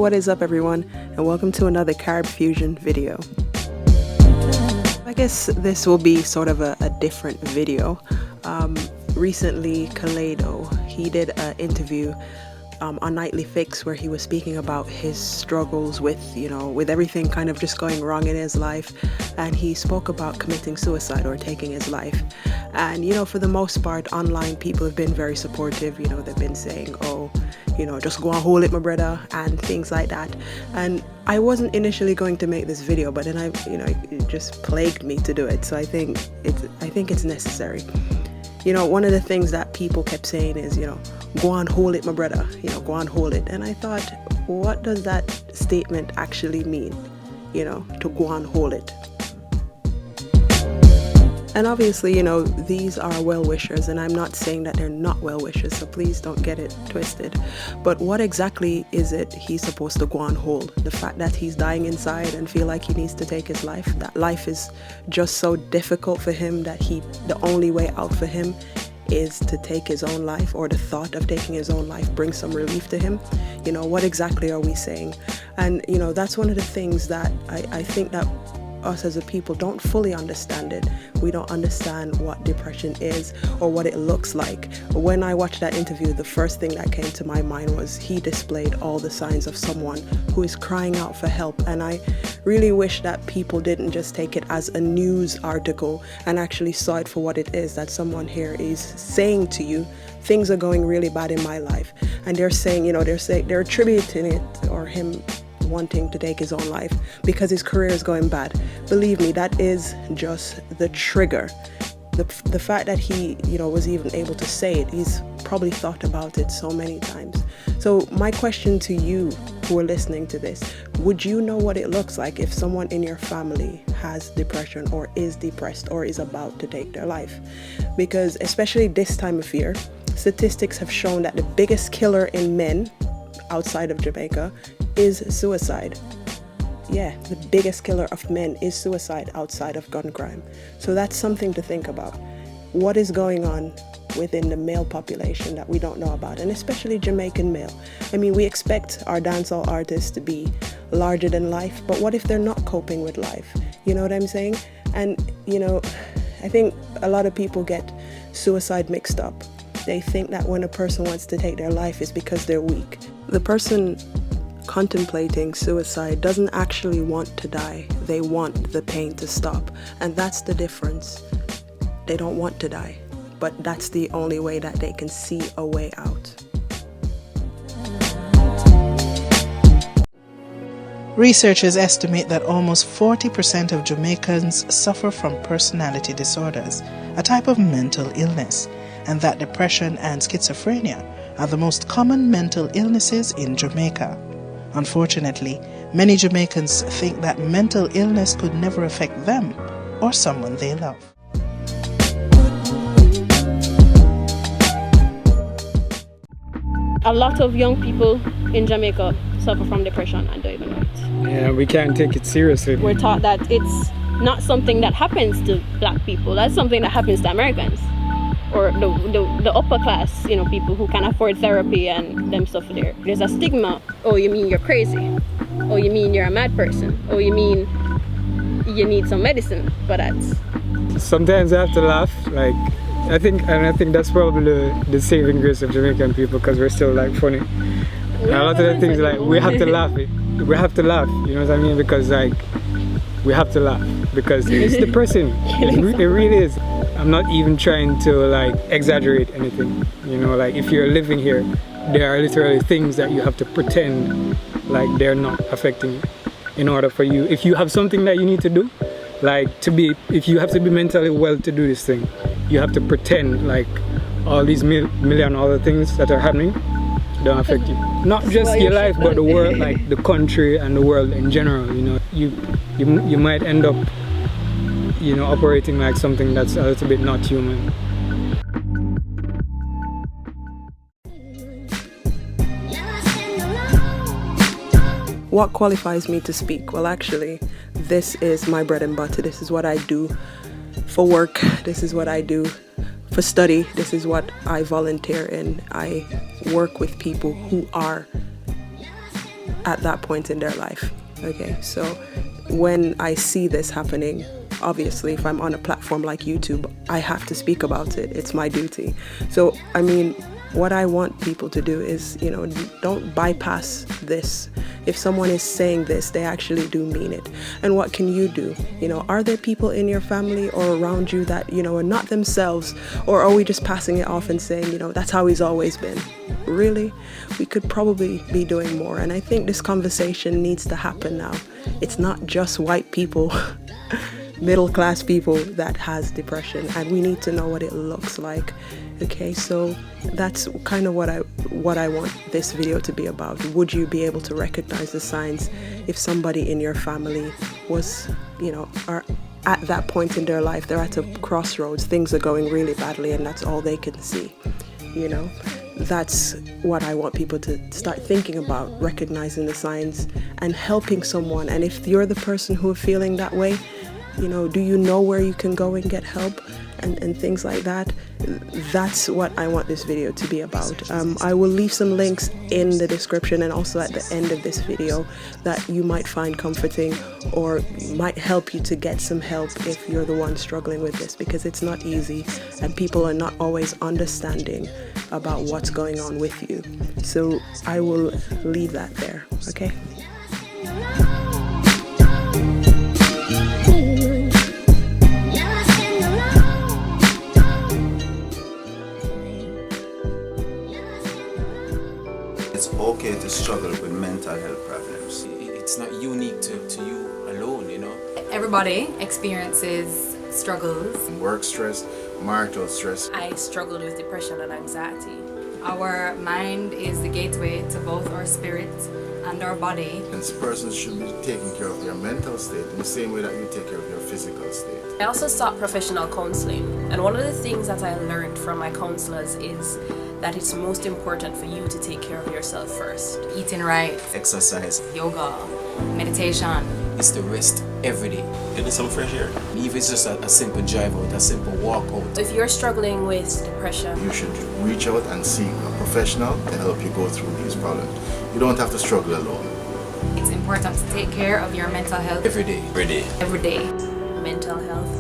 what is up everyone, and welcome to another Carib Fusion video. I guess this will be sort of a different video. Recently, Kalado, he did an interview on Nightly Fix where he was speaking about his struggles with everything kind of just going wrong in his life, and he spoke about committing suicide or taking his life. And for the most part, online people have been very supportive. They've been saying, oh, just go and hold it, my brother, and things like that. And I wasn't initially going to make this video, but then it just plagued me to do it. So I think it's necessary. One of the things that people kept saying is, go and hold it, my brother, go and hold it. And I thought, what does that statement actually mean? To go and hold it. And obviously, these are well-wishers, and I'm not saying that they're not well-wishers, so please don't get it twisted. But what exactly is it he's supposed to go and hold? The fact that he's dying inside and feel like he needs to take his life, that life is just so difficult for him that the only way out for him is to take his own life, or the thought of taking his own life brings some relief to him. What exactly are we saying? And that's one of the things that I think that us as a people don't fully understand it. We don't understand what depression is or what it looks like. When I watched that interview, the first thing that came to my mind was he displayed all the signs of someone who is crying out for help. And I really wish that people didn't just take it as a news article and actually saw it for what it is, that someone here is saying to you, things are going really bad in my life. And they're saying, they're attributing it, or him wanting to take his own life because his career is going bad. Believe me, that is just the trigger. The fact that he was even able to say it, he's probably thought about it so many times. So my question to you who are listening to this, would you know what it looks like if someone in your family has depression or is depressed or is about to take their life? Because especially this time of year, statistics have shown that the biggest killer in men outside of Jamaica is suicide. Yeah, the biggest killer of men is suicide outside of gun crime. So that's something to think about. What is going on within the male population that we don't know about, and especially Jamaican male? I mean, we expect our dancehall artists to be larger than life, but what if they're not coping with life? You know what I'm saying? And I think a lot of people get suicide mixed up. They think that when a person wants to take their life is because they're weak. The person contemplating suicide doesn't actually want to die. They want the pain to stop. And that's the difference. They don't want to die, but that's the only way that they can see a way out. Researchers estimate that almost 40% of Jamaicans suffer from personality disorders, a type of mental illness, and that depression and schizophrenia are the most common mental illnesses in Jamaica. Unfortunately, many Jamaicans think that mental illness could never affect them or someone they love. A lot of young people in Jamaica suffer from depression and don't even know it. Yeah, we can't take it seriously. We're taught that it's not something that happens to black people, that's something that happens to Americans. Or the upper class, people who can afford therapy and them stuff there. There's a stigma. Oh, you mean you're crazy? Oh, you mean you're a mad person? Oh, you mean you need some medicine for that? Sometimes I have to laugh. I think that's probably the saving grace of Jamaican people, because we're still funny. And a lot of the things we have to laugh. We have to laugh. You know what I mean? Because we have to laugh because it's depressing. It really is. I'm not even trying to exaggerate anything. If you're living here, there are literally things that you have to pretend like they're not affecting you in order for you. If you have something that you need to do, if you have to be mentally well to do this thing, you have to pretend all these million other things that are happening don't affect you. Not just your life, but the world, the country and the world in general. You might end up operating like something that's a little bit not human. What qualifies me to speak? Well, actually, this is my bread and butter. This is what I do for work. This is what I do for study. This is what I volunteer in. I work with people who are at that point in their life. Okay, so when I see this happening, obviously, if I'm on a platform like YouTube, I have to speak about it. It's my duty. So, I mean, what I want people to do is, you know, don't bypass this. If someone is saying this, they actually do mean it. And what can you do? You know, are there people in your family or around you that, you know, are not themselves? Or are we just passing it off and saying, you know, that's how he's always been? Really? We could probably be doing more. And I think this conversation needs to happen now. It's not just white people, middle class people that has depression, and we need to know what it looks like. Okay, so that's kind of what I want this video to be about. Would you be able to recognize the signs if somebody in your family was, you know, are at that point in their life, they're at a crossroads, things are going really badly and that's all they can see, you know? That's what I want people to start thinking about, recognizing the signs and helping someone. And if you're the person who are feeling that way, you know, do you know where you can go and get help and things like that? That's what I want this video to be about. I will leave some links in the description and also at the end of this video that you might find comforting or might help you to get some help if you're the one struggling with this, because it's not easy and people are not always understanding about what's going on with you. So I will leave that there, okay? It's okay to struggle with mental health problems. It's not unique to you alone, you know. Everybody experiences struggles. Work stress, marital stress. I struggled with depression and anxiety. Our mind is the gateway to both our spirit and our body. And persons should be taking care of their mental state in the same way that you take care of your physical state. I also sought professional counseling, and one of the things that I learned from my counselors is that it's most important for you to take care of yourself first. Eating right, Exercise yoga, meditation. is to rest every day. Getting some fresh air. Even if it's just a simple drive out, a simple walk out. If you're struggling with depression, You should reach out and seek a professional to help you go through these problems. You don't have to struggle alone. It's important to take care of your mental health Every day. Ready. every day. mental health